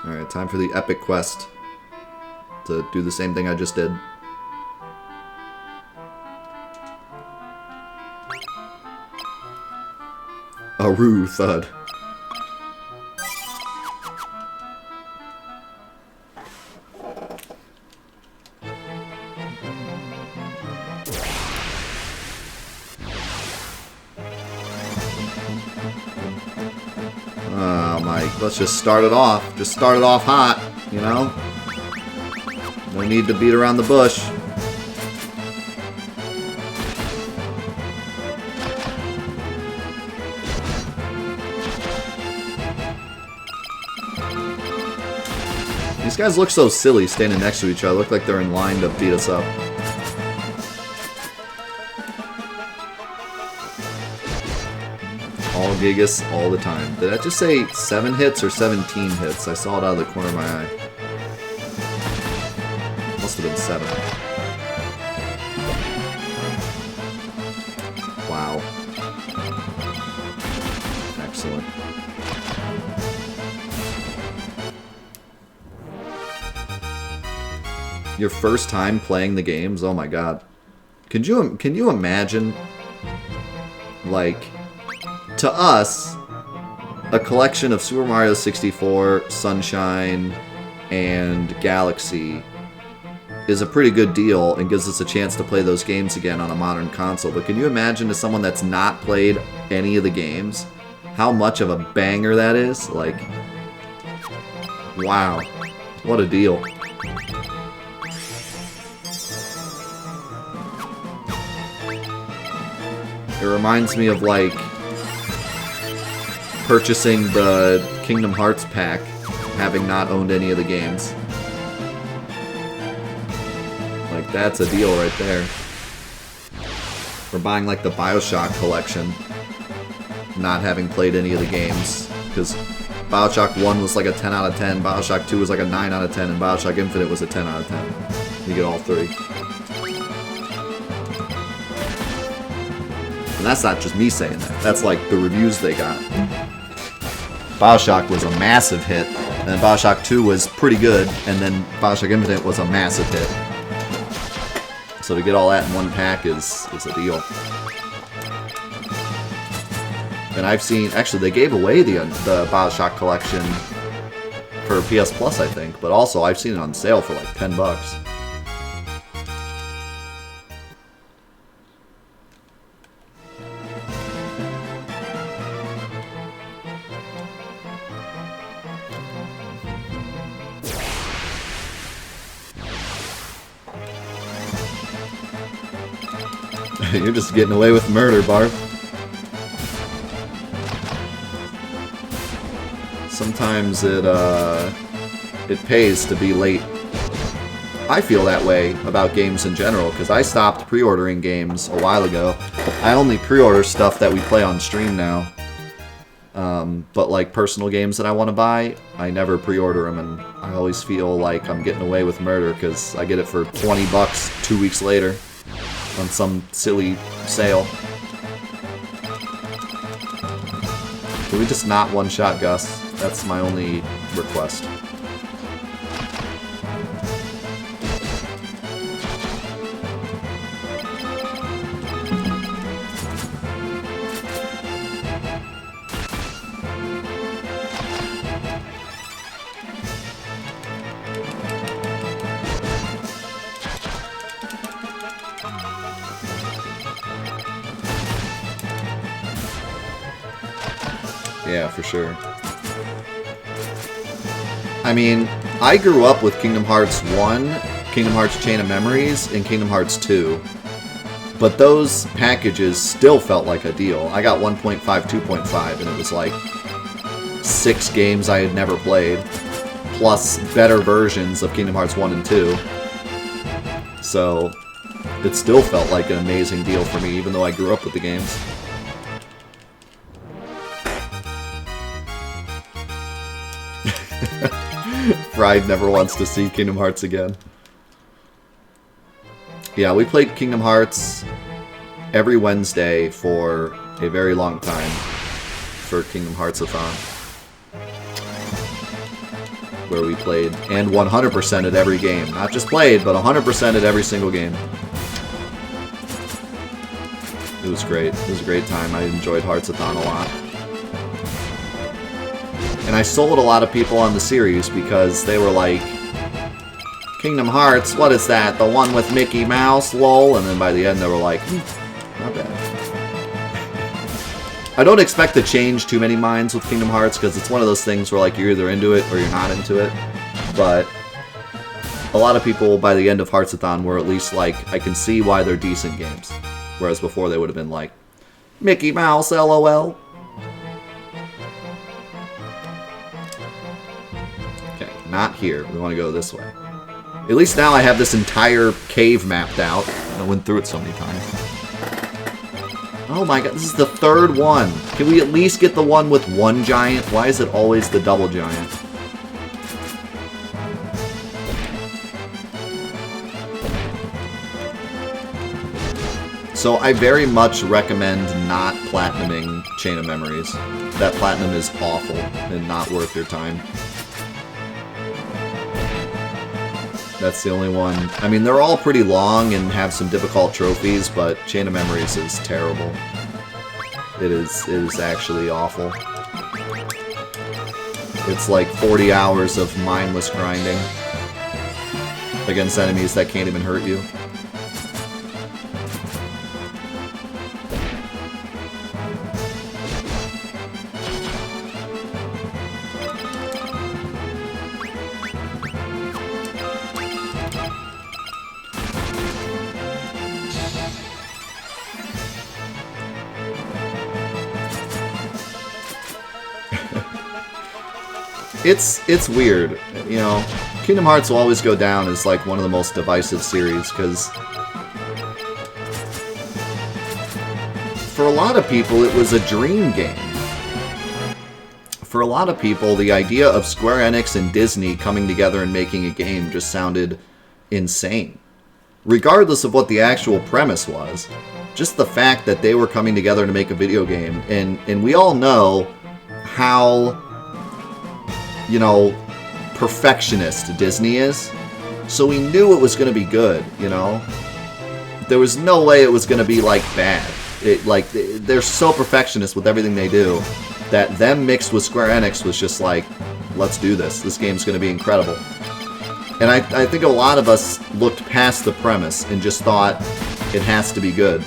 Alright, time for the epic quest. To do the same thing I just did. A roo thud. Oh, Mike, let's just start it off. Just start it off hot, you know? No need to beat around the bush. These guys look so silly standing next to each other. Look like they're in line to beat us up. All Gigas all the time. Did I just say 7 hits or 17 hits? I saw it out of the corner of my eye. Must have been 7. Wow. Excellent. Your first time playing the games? Oh my god. Can you imagine, like, to us, a collection of Super Mario 64, Sunshine, and Galaxy is a pretty good deal and gives us a chance to play those games again on a modern console. But can you imagine to someone that's not played any of the games, how much of a banger that is? Like, wow. What a deal. It reminds me of, like, purchasing the Kingdom Hearts pack, having not owned any of the games. Like, that's a deal right there. Or buying, like, the Bioshock collection, not having played any of the games. Because Bioshock 1 was like a 10 out of 10, Bioshock 2 was like a 9 out of 10, and Bioshock Infinite was a 10 out of 10. You get all 3. And that's not just me saying that. That's like the reviews they got. Bioshock was a massive hit, and then Bioshock 2 was pretty good, and then Bioshock Infinite was a massive hit. So to get all that in one pack is a deal. And I've seen, actually they gave away the Bioshock collection for PS Plus, I think, but also I've seen it on sale for like $10. You're just getting away with murder, Barb. Sometimes it pays to be late. I feel that way about games in general, because I stopped pre-ordering games a while ago. I only pre-order stuff that we play on stream now. But like personal games that I want to buy, I never pre-order them, and I always feel like I'm getting away with murder, because I get it for $20 2 weeks later. On some silly sale. Can we just not one-shot Gus? That's my only request. Yeah, for sure. I mean, I grew up with Kingdom Hearts 1, Kingdom Hearts Chain of Memories, and Kingdom Hearts 2. But those packages still felt like a deal. I got 1.5, 2.5, and it was like 6 games I had never played, plus better versions of Kingdom Hearts 1 and 2. So, it still felt like an amazing deal for me, even though I grew up with the games. Fried never wants to see Kingdom Hearts again. Yeah, we played Kingdom Hearts every Wednesday for a very long time. for Kingdom Hearts-a-thon, where we played and 100% at every game. Not just played, but 100% at every single game. It was great. It was a great time. I enjoyed Hearts-a-thon a lot. And I sold a lot of people on the series because they were like, Kingdom Hearts, what is that? The one with Mickey Mouse? Lol. And then by the end they were like, not bad. I don't expect to change too many minds with Kingdom Hearts because it's one of those things where like you're either into it or you're not into it. But a lot of people by the end of Hearts-a-thon were at least like, I can see why they're decent games. Whereas before they would have been like, Mickey Mouse, LOL. Okay, not here. We want to go this way. At least now I have this entire cave mapped out. I went through it so many times. Oh my god, this is the third one. Can we at least get the one with one giant? Why is it always the double giant? So I very much recommend not platinuming Chain of Memories. That platinum is awful and not worth your time. That's the only one. I mean, they're all pretty long and have some difficult trophies, but Chain of Memories is terrible. It is actually awful. It's like 40 hours of mindless grinding against enemies that can't even hurt you. It's weird, you know. Kingdom Hearts will always go down as like one of the most divisive series because for a lot of people it was a dream game. For a lot of people, the idea of Square Enix and Disney coming together and making a game just sounded insane. Regardless of what the actual premise was, just the fact that they were coming together to make a video game, and we all know how, you know, perfectionist Disney is. So we knew it was going to be good, you know? There was no way it was going to be, like, bad. They're so perfectionist with everything they do that them mixed with Square Enix was just like, let's do this. This game's going to be incredible. And I think a lot of us looked past the premise and just thought it has to be good.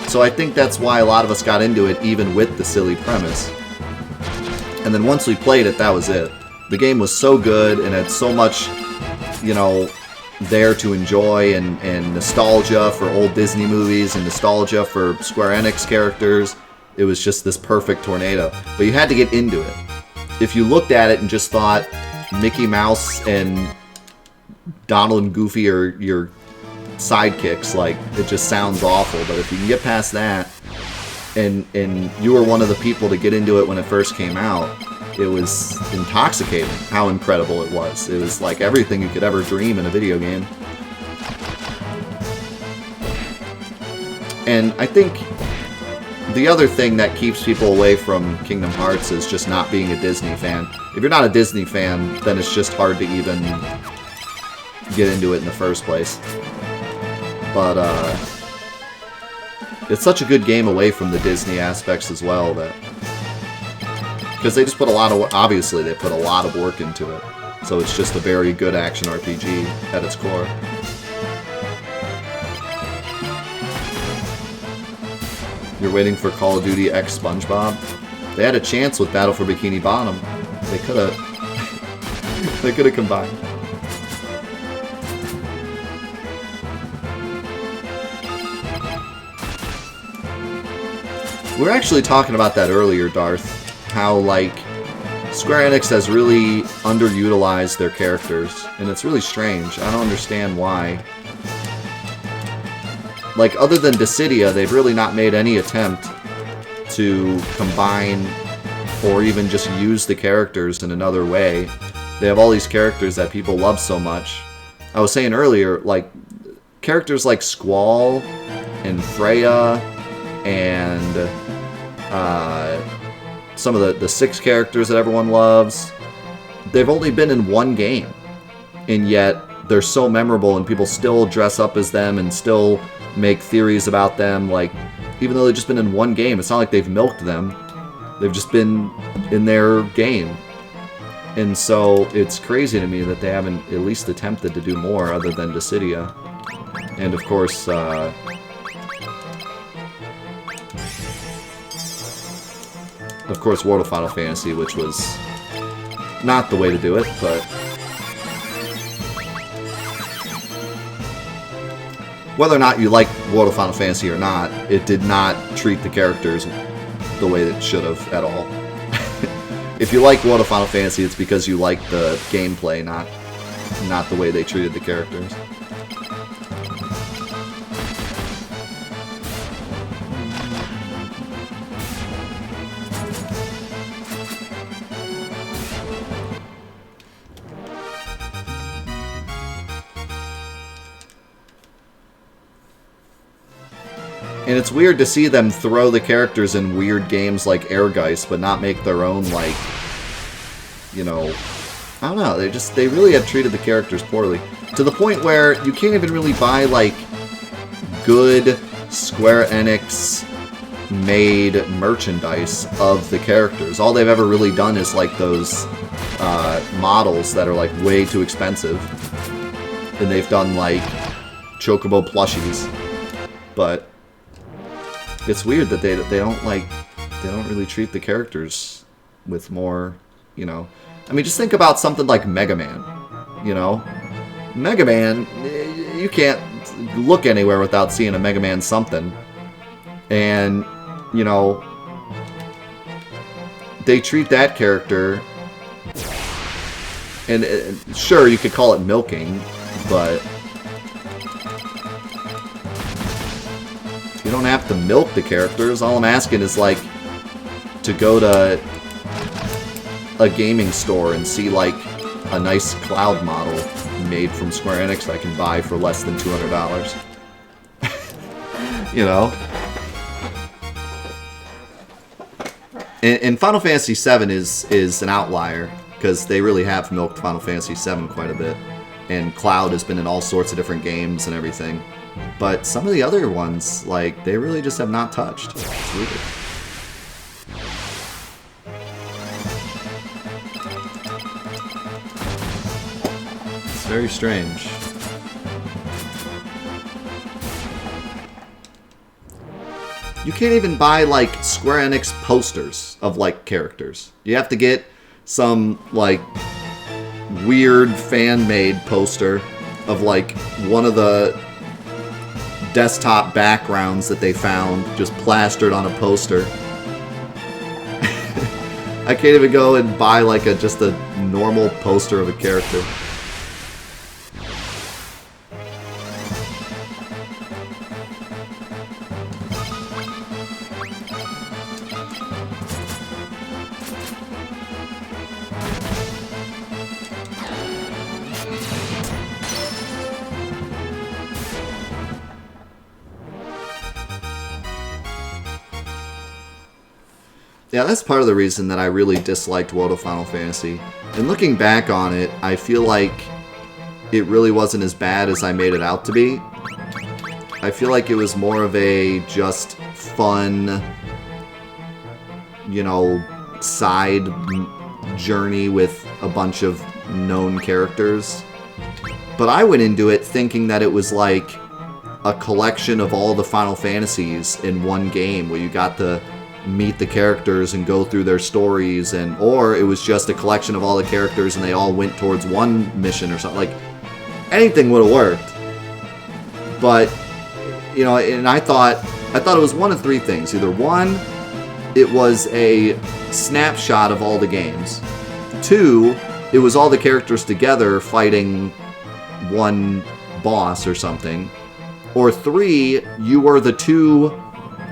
So I think that's why a lot of us got into it, even with the silly premise. And then once we played it, that was it. The game was so good and had so much, you know, there to enjoy, and nostalgia for old Disney movies and nostalgia for Square Enix characters. It was just this perfect tornado. But you had to get into it. If you looked at it and just thought Mickey Mouse and Donald and Goofy are your sidekicks, like, it just sounds awful. But if you can get past that, and you were one of the people to get into it when it first came out, it was intoxicating how incredible it was. It was like everything you could ever dream in a video game. And I think the other thing that keeps people away from Kingdom Hearts is just not being a Disney fan. If you're not a Disney fan, then it's just hard to even get into it in the first place. But it's such a good game away from the Disney aspects as well, that because they just put a lot of, obviously they put a lot of work into it. So it's just a very good action RPG at its core. You're waiting for Call of Duty X SpongeBob? They had a chance with Battle for Bikini Bottom. They could have they could have combined. We were actually talking about that earlier, Darth. How, like, Square Enix has really underutilized their characters, and it's really strange. I don't understand why. Like, other than Dissidia, they've really not made any attempt to combine or even just use the characters in another way. They have all these characters that people love so much. I was saying earlier, like, characters like Squall and Freya and some of the 6 characters that everyone loves, they've only been in one game. And yet, they're so memorable, and people still dress up as them and still make theories about them. Like, even though they've just been in one game, it's not like they've milked them. They've just been in their game. And so, it's crazy to me that they haven't at least attempted to do more other than Dissidia. And of course, World of Final Fantasy, which was not the way to do it, but whether or not you like World of Final Fantasy or not, it did not treat the characters the way that it should have at all. If you like World of Final Fantasy, it's because you like the gameplay, not the way they treated the characters. And it's weird to see them throw the characters in weird games like Airgeist, but not make their own, like, you know, I don't know, they really have treated the characters poorly. To the point where you can't even really buy, like, good Square Enix made merchandise of the characters. All they've ever really done is, like, those models that are, like, way too expensive. And they've done, like, Chocobo plushies. But it's weird that they don't really treat the characters with more, you know. I mean, just think about something like Mega Man, you know. Mega Man, you can't look anywhere without seeing a Mega Man something. And, you know, they treat that character, and sure, you could call it milking, but you don't have to milk the characters. All I'm asking is, like, to go to a gaming store and see, like, a nice Cloud model made from Square Enix that I can buy for less than $200. You know? And Final Fantasy VII is an outlier, because they really have milked Final Fantasy VII quite a bit. And Cloud has been in all sorts of different games and everything. But some of the other ones, like, they really just have not touched. It's weird. It's very strange. You can't even buy, like, Square Enix posters of, like, characters. You have to get some, like, weird fan-made poster of, like, one of the desktop backgrounds that they found just plastered on a poster. I can't even go and buy, like, just a normal poster of a character. Yeah, that's part of the reason that I really disliked World of Final Fantasy. And looking back on it, I feel like it really wasn't as bad as I made it out to be. I feel like it was more of a just fun, you know, side journey with a bunch of known characters. But I went into it thinking that it was like a collection of all the Final Fantasies in one game where you got to meet the characters and go through their stories, or it was just a collection of all the characters and they all went towards one mission or something. Like, anything would have worked. But, you know, and I thought it was one of three things. Either one, it was a snapshot of all the games. Two, it was all the characters together fighting one boss or something. Or three, you were the two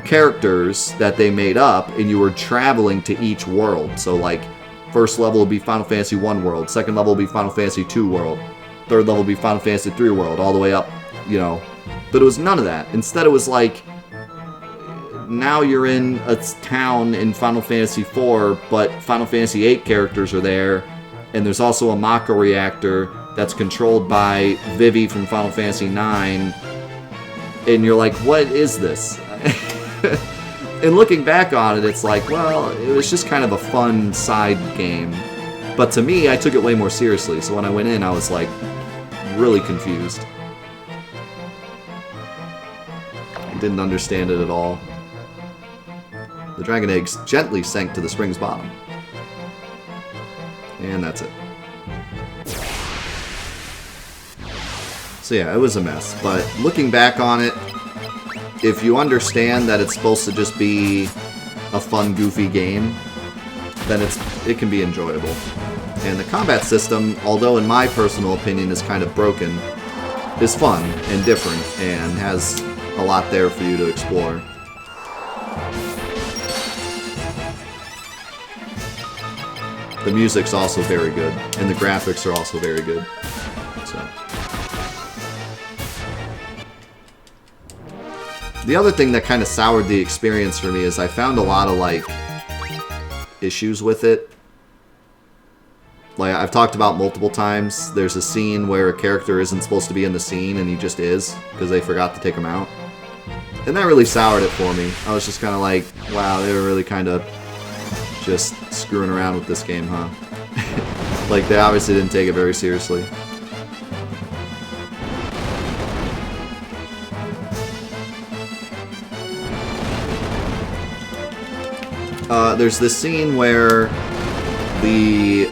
characters that they made up and you were traveling to each world. So, like, first level would be Final Fantasy 1 world, second level would be Final Fantasy 2 world, third level would be Final Fantasy 3 world, all the way up, you know. But it was none of that. Instead, it was like now you're in a town in Final Fantasy IV, but Final Fantasy VIII characters are there, and there's also a Mako reactor that's controlled by Vivi from Final Fantasy IX, and you're like, what is this? And looking back on it, it's like, well, it was just kind of a fun side game. But to me, I took it way more seriously, so when I went in, I was like, really confused. I didn't understand it at all. The dragon eggs gently sank to the spring's bottom. And that's it. So yeah, it was a mess. But looking back on it, if you understand that it's supposed to just be a fun, goofy game, then it can be enjoyable. And the combat system, although in my personal opinion is kind of broken, is fun and different and has a lot there for you to explore. The music's also very good, and the graphics are also very good. So. The other thing that kind of soured the experience for me is I found a lot of, like, issues with it. Like, I've talked about multiple times, there's a scene where a character isn't supposed to be in the scene, and he just is, because they forgot to take him out. And that really soured it for me. I was just kind of like, wow, they were really kind of just screwing around with this game, huh? Like, they obviously didn't take it very seriously. There's this scene where the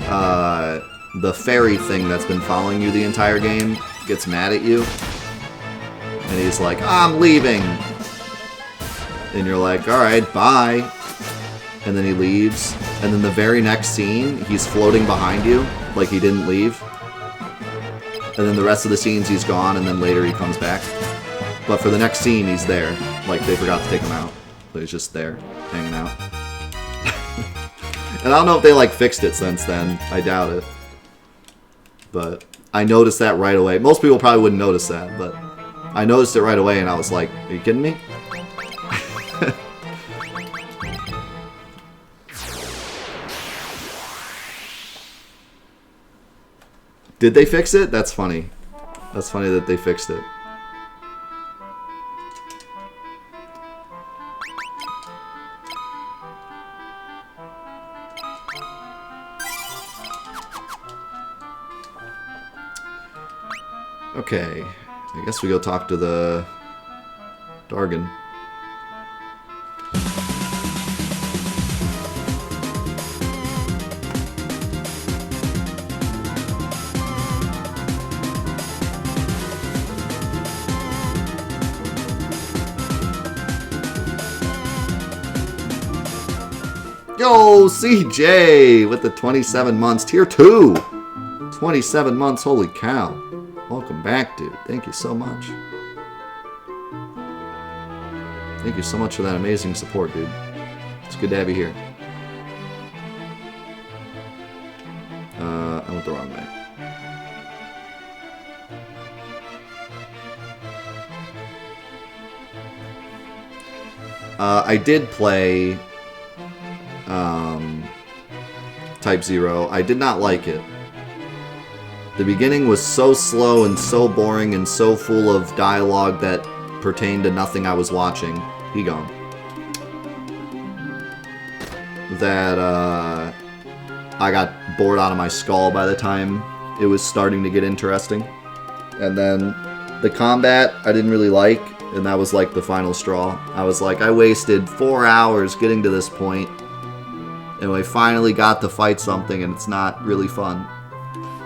fairy thing that's been following you the entire game gets mad at you. And he's like, I'm leaving! And you're like, alright, bye. And then he leaves. And then the very next scene, he's floating behind you, like he didn't leave. And then the rest of the scenes, he's gone, and then later he comes back. But for the next scene, he's there. Like, they forgot to take him out. But he's just there, hanging out. And I don't know if they, like, fixed it since then. I doubt it. But I noticed that right away. Most people probably wouldn't notice that, but I noticed it right away, and I was like, are you kidding me? Did they fix it? That's funny. That's funny that they fixed it. Okay, I guess we go talk to the Dargon. Yo, CJ with the 27 months, tier 2. 27 months, holy cow. Welcome back, dude. Thank you so much. Thank you so much for that amazing support, dude. It's good to have you here. I went the wrong way. I did play Type 0. I did not like it. The beginning was so slow and so boring and so full of dialogue that pertained to nothing I was watching. He gone. That I got bored out of my skull by the time it was starting to get interesting. And then the combat I didn't really like, and that was like the final straw. I was like, I wasted 4 hours getting to this point, and we finally got to fight something, and it's not really fun.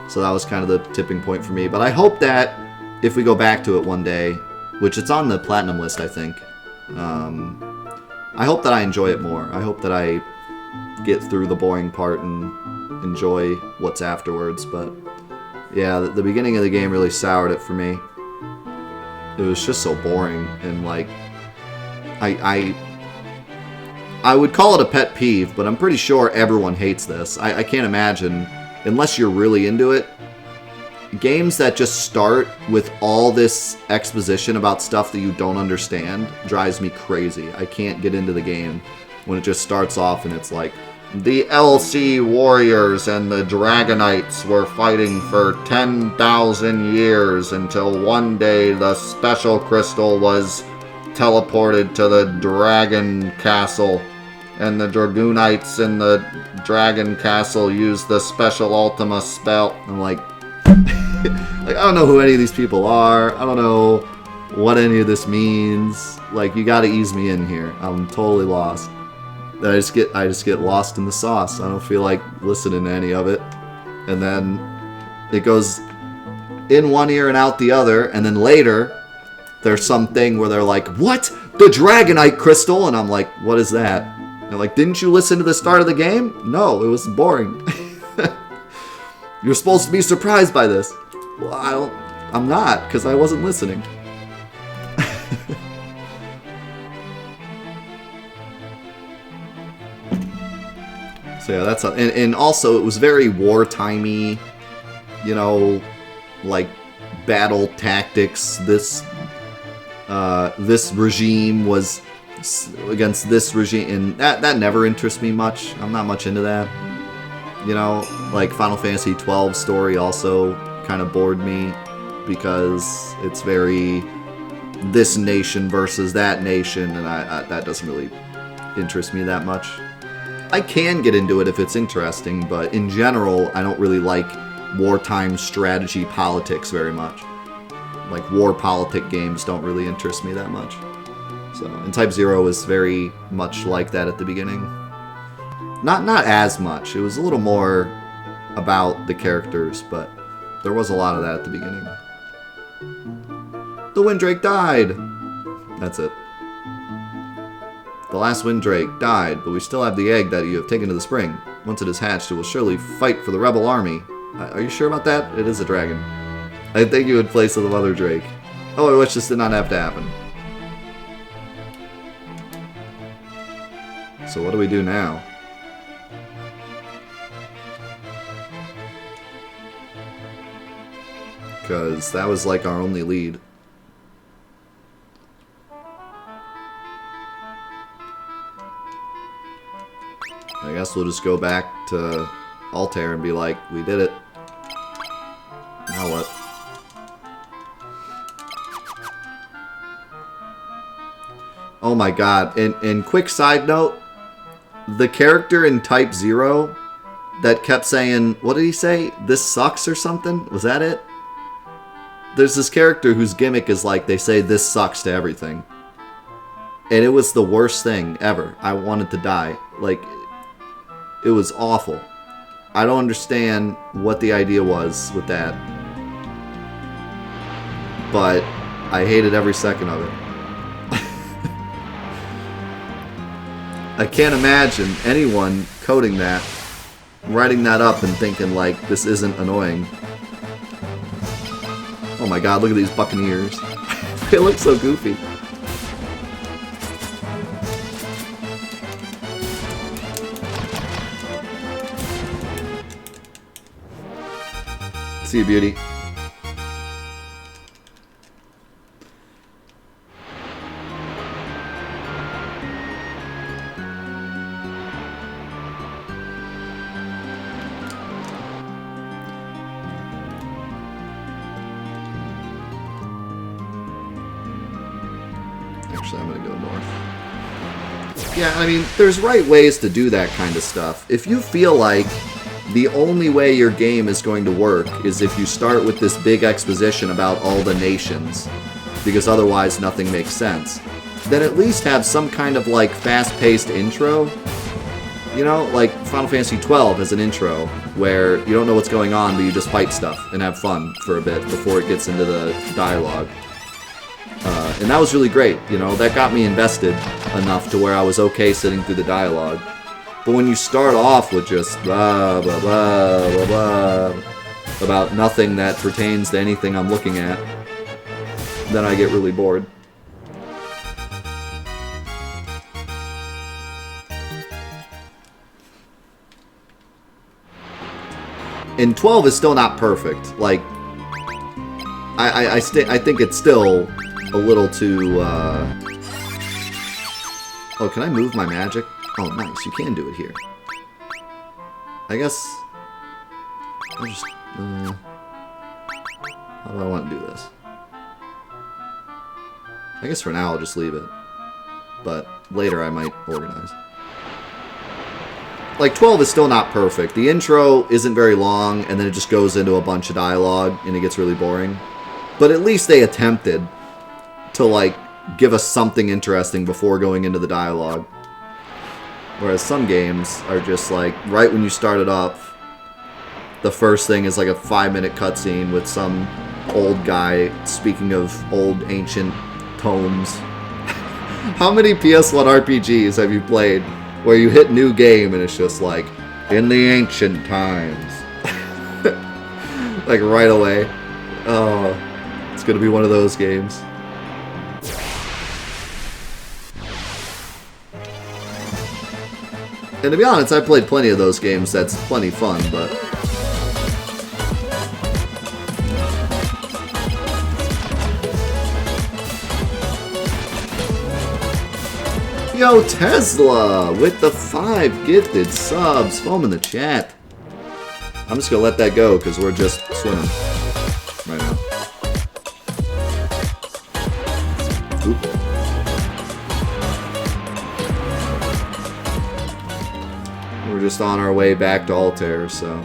So that was kind of the tipping point for me. But I hope that if we go back to it one day, which it's on the platinum list, I think, I hope that I enjoy it more. I hope that I get through the boring part and enjoy what's afterwards. But yeah, the beginning of the game really soured it for me. It was just so boring, and like, I would call it a pet peeve, but I'm pretty sure everyone hates this. I can't imagine, unless you're really into it, games that just start with all this exposition about stuff that you don't understand drives me crazy. I can't get into the game when it just starts off and it's like, the LC Warriors and the Dragonites were fighting for 10,000 years until one day the special crystal was teleported to the Dragon Castle, and the Dragoonites in the Dragon Castle used the special Ultima spell. I'm like, like, I don't know who any of these people are. I don't know what any of this means. Like, you gotta ease me in here. I'm totally lost. I just get lost in the sauce. I don't feel like listening to any of it. And then it goes in one ear and out the other, and then later there's something where they're like, what? The Dragonite crystal? And I'm like, what is that? And they're like, didn't you listen to the start of the game? No, it was boring. You're supposed to be surprised by this. Well, I'm not, because I wasn't listening. So yeah, that's and also it was very wartimey, you know, like battle tactics. This regime was against this regime, and that never interests me much. I'm not much into that. You know, like Final Fantasy XII story also kind of bored me because it's very this nation versus that nation, and I that doesn't really interest me that much. I can get into it if it's interesting, but in general, I don't really like wartime strategy politics very much. Like, war politic games don't really interest me that much. So, and Type 0 was very much like that at the beginning. Not as much. It was a little more about the characters, but there was a lot of that at the beginning. The Windrake died! That's it. The last Windrake died, but we still have the egg that you have taken to the spring. Once it is hatched, it will surely fight for the rebel army. Are you sure about that? It is a dragon. I think you would place of the mother drake. Oh, I wish this did not have to happen. So what do we do now? Because that was like our only lead. I guess we'll just go back to Altair and be like, we did it. Now what? Oh my god, and quick side note, the character in Type 0 that kept saying, what did he say? This sucks or something? Was that it? There's this character whose gimmick is like, they say this sucks to everything. And it was the worst thing ever. I wanted to die. Like, it was awful. I don't understand what the idea was with that. But I hated every second of it. I can't imagine anyone coding that, writing that up and thinking like, this isn't annoying. Oh my god, look at these Buccaneers. They look so goofy. See you, beauty. Actually, I'm gonna go north. Yeah, I mean, there's right ways to do that kind of stuff. If you feel like the only way your game is going to work is if you start with this big exposition about all the nations, because otherwise nothing makes sense, then at least have some kind of like fast-paced intro. You know, like Final Fantasy XII has an intro where you don't know what's going on, but you just fight stuff and have fun for a bit before it gets into the dialogue. And that was really great, you know, that got me invested enough to where I was okay sitting through the dialogue. But when you start off with just blah, blah, blah, blah, blah, about nothing that pertains to anything I'm looking at, then I get really bored. And 12 is still not perfect. Like, I think it's still a little too, Oh, can I move my magic? Oh, nice. You can do it here. I guess... I'll just... how do I want to do this? I guess for now I'll just leave it. But later I might organize. Like, 12 is still not perfect. The intro isn't very long, and then it just goes into a bunch of dialogue, and it gets really boring. But at least they attempted to, like, give us something interesting before going into the dialogue. Whereas some games are just like, right when you start it up, the first thing is like a 5-minute cutscene with some old guy speaking of old ancient tomes. How many PS1 RPGs have you played where you hit new game and it's just like, in the ancient times? Like right away. Oh, it's gonna be one of those games. And to be honest, I played plenty of those games. That's plenty fun, but... Yo, Tesla, with the 5 gifted subs. Foam in the chat. I'm just gonna let that go, because we're just swimming right now. Oop. We're just on our way back to Altair, so...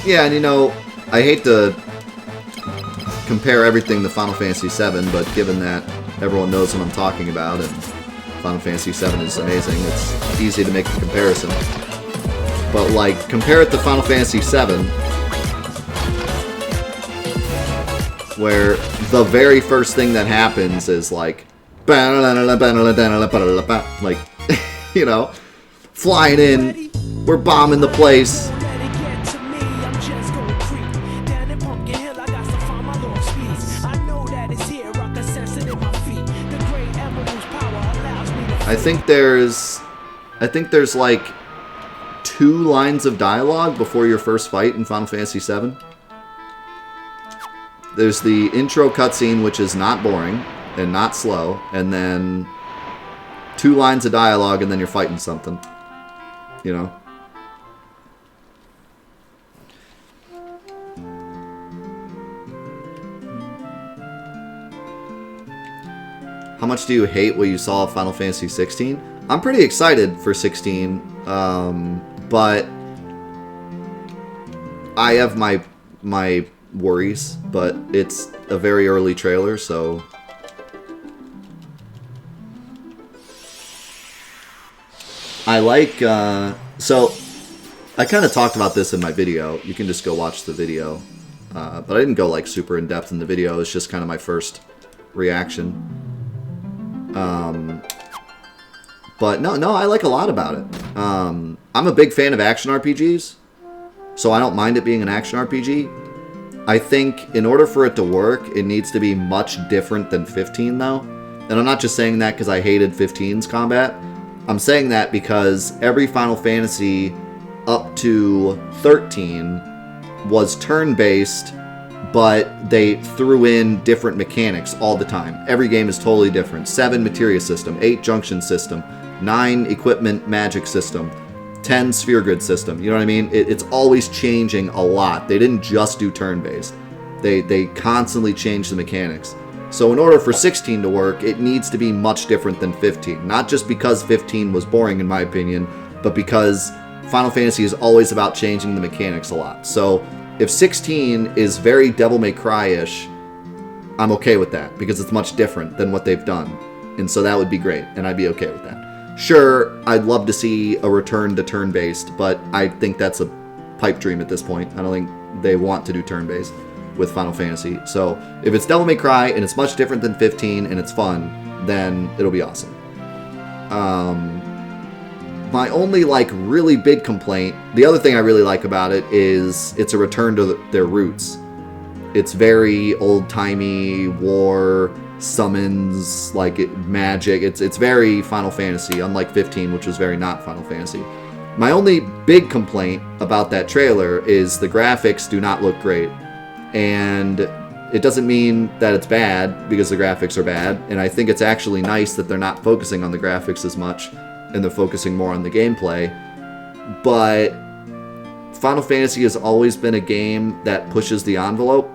Yeah, and you know, I hate to compare everything to Final Fantasy VII, but given that everyone knows what I'm talking about, and Final Fantasy VII is amazing, it's easy to make the comparison. But, like, compare it to Final Fantasy VII, where the very first thing that happens is, like, like, you know, flying in, we're bombing the place. I think there's like 2 lines of dialogue before your first fight in Final Fantasy VII. There's the intro cutscene, which is not boring and not slow, and then 2 lines of dialogue, and then you're fighting something. You know? How much do you hate what you saw of Final Fantasy 16? I'm pretty excited for 16, but I have my worries, but it's a very early trailer, so... I like, so, I kind of talked about this in my video. You can just go watch the video. But I didn't go, like, super in-depth in the video. It's just kind of my first reaction. But no, I like a lot about it. I'm a big fan of action RPGs, so I don't mind it being an action RPG. I think in order for it to work, it needs to be much different than 15, though. And I'm not just saying that because I hated 15's combat. I'm saying that because every Final Fantasy up to 13 was turn-based, but they threw in different mechanics all the time. Every game is totally different. 7 materia system, 8 junction system, 9 equipment magic system, 10 sphere grid system. You know what I mean? It's always changing a lot. They didn't just do turn-based. They constantly change the mechanics. So in order for 16 to work, it needs to be much different than 15. Not just because 15 was boring, in my opinion, but because Final Fantasy is always about changing the mechanics a lot. So if 16 is very Devil May Cry-ish, I'm okay with that, because it's much different than what they've done. And so that would be great, and I'd be okay with that. Sure, I'd love to see a return to turn-based, but I think that's a pipe dream at this point. I don't think they want to do turn-based with Final Fantasy. So if it's Devil May Cry, and it's much different than 15, and it's fun, then it'll be awesome. My only, like, really big complaint, the other thing I really like about it is it's a return to their roots. It's very old-timey war, summons, like magic. It's very Final Fantasy, unlike 15, which was very not Final Fantasy. My only big complaint about that trailer is the graphics do not look great. And it doesn't mean that it's bad because the graphics are bad. And I think it's actually nice that they're not focusing on the graphics as much and they're focusing more on the gameplay. But Final Fantasy has always been a game that pushes the envelope.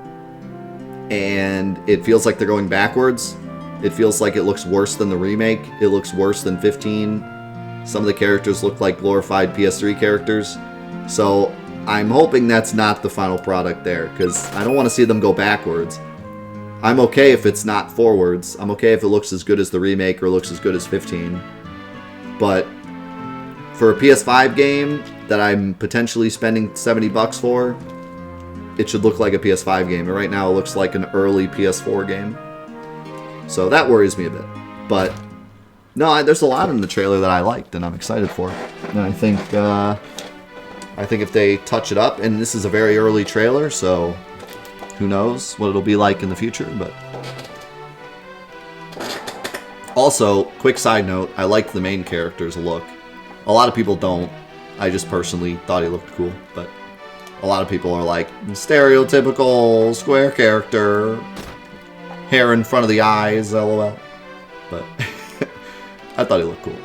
And it feels like they're going backwards. It feels like it looks worse than the remake. It looks worse than 15. Some of the characters look like glorified PS3 characters. So I'm hoping that's not the final product there, because I don't want to see them go backwards. I'm okay if it's not forwards. I'm okay if it looks as good as the remake or looks as good as 15. But for a PS5 game that I'm potentially spending $70 for, it should look like a PS5 game. And right now it looks like an early PS4 game. So that worries me a bit. But no, there's a lot in the trailer that I liked and I'm excited for. And I think if they touch it up, and this is a very early trailer, so who knows what it'll be like in the future. But also, quick side note, I liked the main character's look. A lot of people don't. I just personally thought he looked cool, but a lot of people are like, stereotypical square character, hair in front of the eyes, lol. But I thought he looked cool.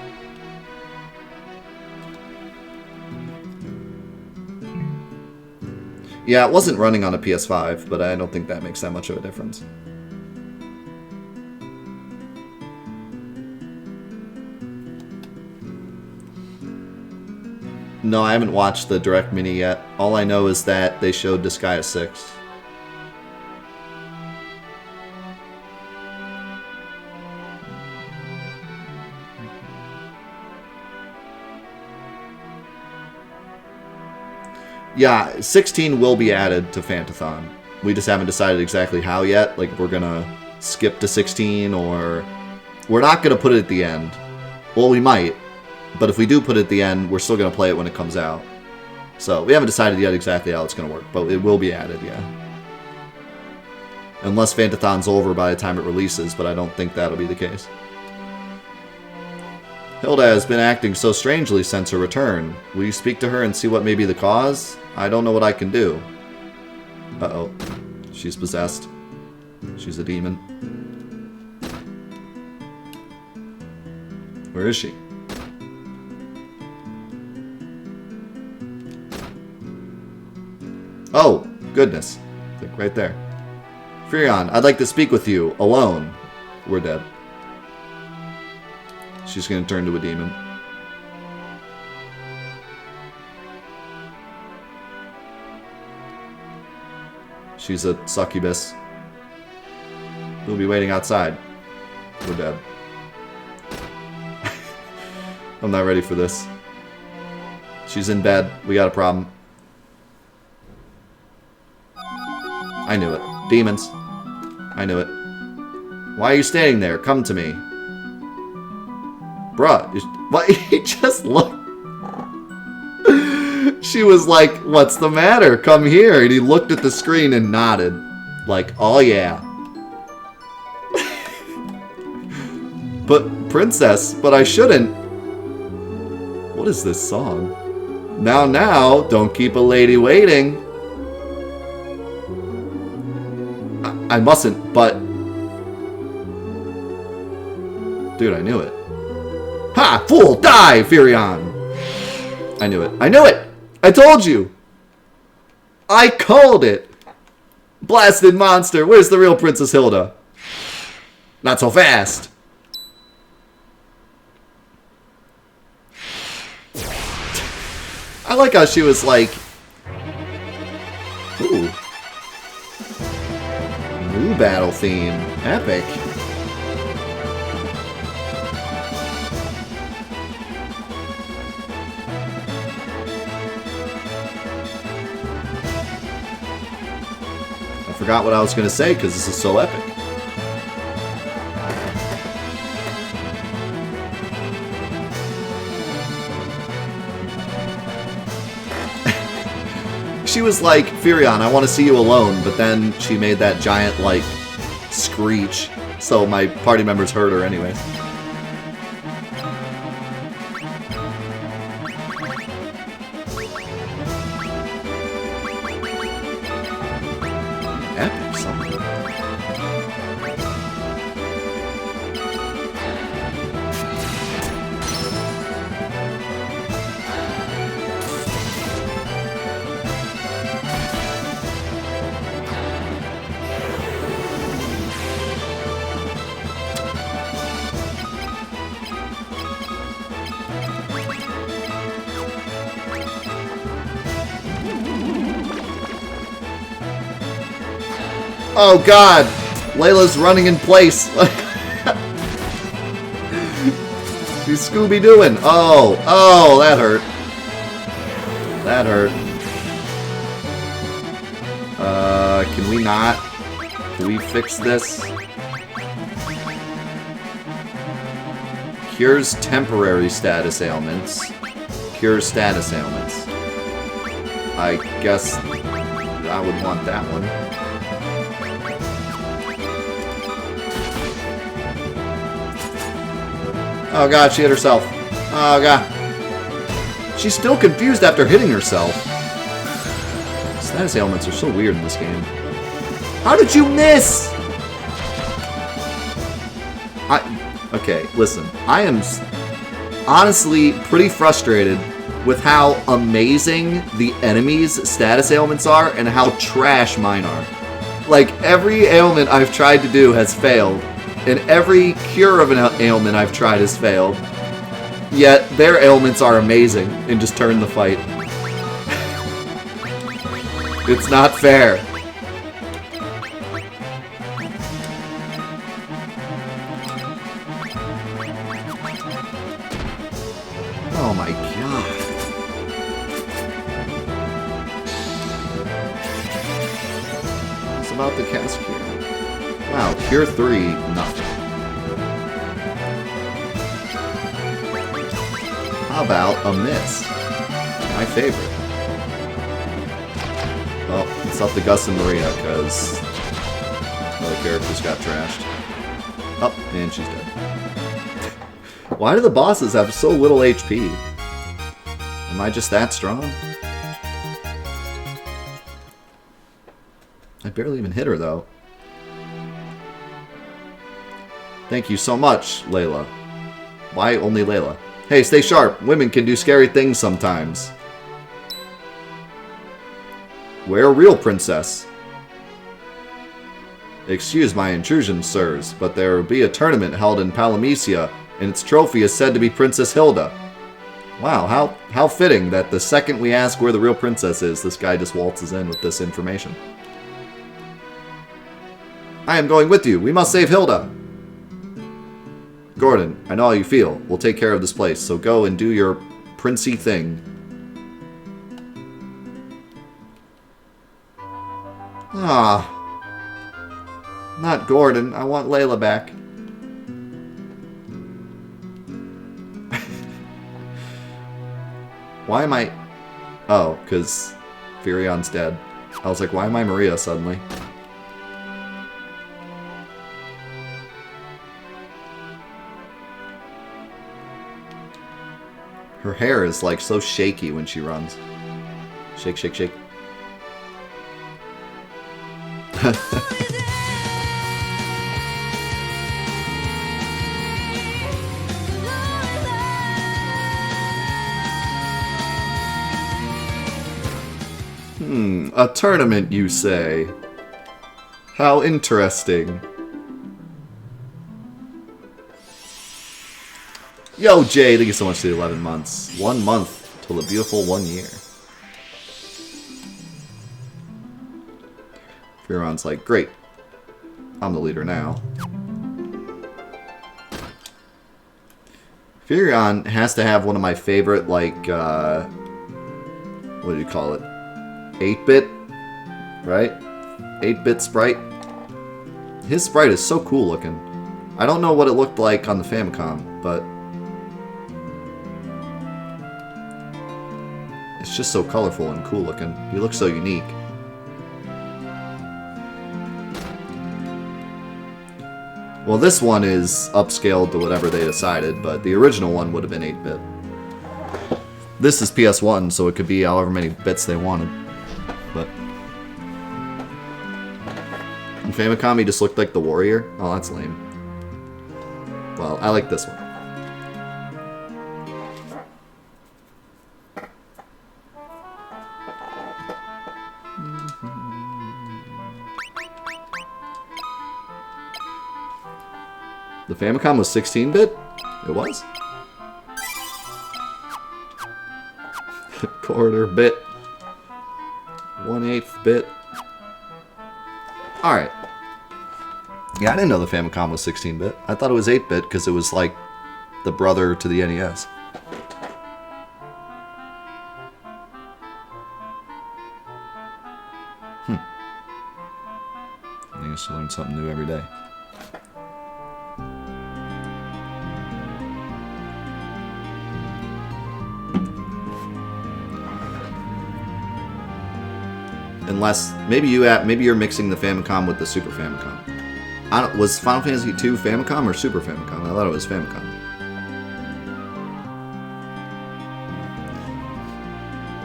Yeah, it wasn't running on a PS5, but I don't think that makes that much of a difference. No, I haven't watched the Direct Mini yet. All I know is that they showed Disgaea 6. Yeah, 16 will be added to Fantathon. We just haven't decided exactly how yet. Like, if we're gonna skip to 16, or we're not gonna put it at the end. Well, we might, but if we do put it at the end, we're still gonna play it when it comes out. So we haven't decided yet exactly how it's gonna work, but it will be added, yeah. Unless Fantathon's over by the time it releases, but I don't think that'll be the case. Hilda has been acting so strangely since her return. Will you speak to her and see what may be the cause? I don't know what I can do. Uh-oh. She's possessed. She's a demon. Where is she? Oh, goodness. Like right there. Furion, I'd like to speak with you. Alone. We're dead. She's going to turn to a demon. She's a succubus. We'll be waiting outside. We're dead. I'm not ready for this. She's in bed. We got a problem. I knew it. Demons. I knew it. Why are you standing there? Come to me. Bruh, what? He just looked. She was like, what's the matter? Come here. And he looked at the screen and nodded. Like, oh yeah. But, princess, but I shouldn't. What is this song? Now, don't keep a lady waiting. I mustn't, but... Dude, I knew it. Ha! Fool! Die, Furion! I knew it. I knew it! I told you! I called it! Blasted monster! Where's the real Princess Hilda? Not so fast! I like how she was like... Ooh. New battle theme. Epic. I forgot what I was going to say because this is so epic. She was like, Furion, I want to see you alone, but then she made that giant, like, screech So my party members heard her anyways. Epic something. Oh god! Layla's running in place. She's Scooby-Dooing. Oh, oh, that hurt. That hurt. Can we not? Can we fix this? Cures temporary status ailments. Cures status ailments. I guess I would want that one. Oh god, she hit herself. Oh god. She's still confused after hitting herself. Status ailments are so weird in this game. How did you miss? Okay, listen. I am honestly pretty frustrated with how amazing the enemies' status ailments are and how trash mine are. Like, every ailment I've tried to do has failed. And every cure of an ailment I've tried has failed. Yet, their ailments are amazing and just turn the fight. It's not fair. Oh my god. What's about the cast cure? Wow, Cure 3, nothing. How about a miss? My favorite. Well, it's up to Gus and Maria, because other characters got trashed. Oh, and she's dead. Why do the bosses have so little HP? Am I just that strong? I barely even hit her, though. Thank you so much, Layla. Why only Layla? Hey, stay sharp. Women can do scary things sometimes. We're a real princess. Excuse my intrusion, sirs, but there will be a tournament held in Palamecia, and its trophy is said to be Princess Hilda. Wow, how fitting that the second we ask where the real princess is, this guy just waltzes in with this information. I am going with you. We must save Hilda. Gordon, I know how you feel. We'll take care of this place, so go and do your princey thing. Ah. Not Gordon. I want Layla back. Why am I... Oh, because Furion's dead. I was like, why am I Maria suddenly? Her hair is like so shaky when she runs. Shake, shake, shake. A tournament, you say? How interesting. Yo, Jay, thank you so much for the 11 months. 1 month till the beautiful 1 year. Furion's like, great. I'm the leader now. Furion has to have one of my favorite, like, what do you call it? 8-bit, right? 8-bit sprite. His sprite is so cool looking. I don't know what it looked like on the Famicom, but it's just so colorful and cool looking. He looks so unique. Well, this one is upscaled to whatever they decided, but the original one would have been 8-bit. This is PS1, so it could be however many bits they wanted. But in Famicom, he just looked like the warrior. Oh, that's lame. Well, I like this one. The Famicom was 16-bit? It was? Quarter bit. 1/8 bit. Alright. Yeah, I didn't know the Famicom was 16-bit. I thought it was 8-bit because it was like the brother to the NES. I used to learn something new every day. Unless maybe you're mixing the Famicom with the Super Famicom. Was Final Fantasy II Famicom or Super Famicom? I thought it was Famicom.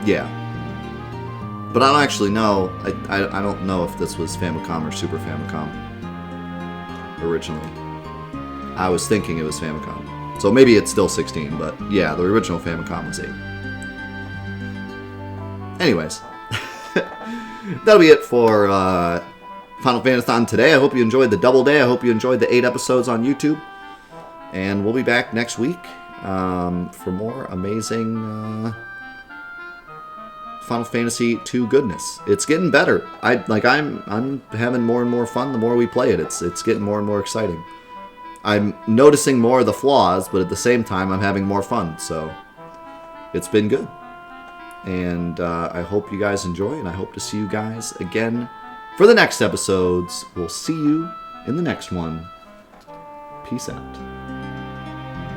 Yeah, but I don't actually know. I don't know if this was Famicom or Super Famicom originally. I was thinking it was Famicom, so maybe it's still 16. But yeah, the original Famicom was 8. Anyways. That'll be it for Final Fantathon today. I hope you enjoyed the double day. I hope you enjoyed the 8 episodes on YouTube. And we'll be back next week for more amazing Final Fantasy II goodness. It's getting better. I'm having more and more fun the more we play it. It's getting more and more exciting. I'm noticing more of the flaws, but at the same time I'm having more fun. So it's been good. And I hope you guys enjoy, and I hope to see you guys again for the next episodes. We'll see you in the next one. Peace out.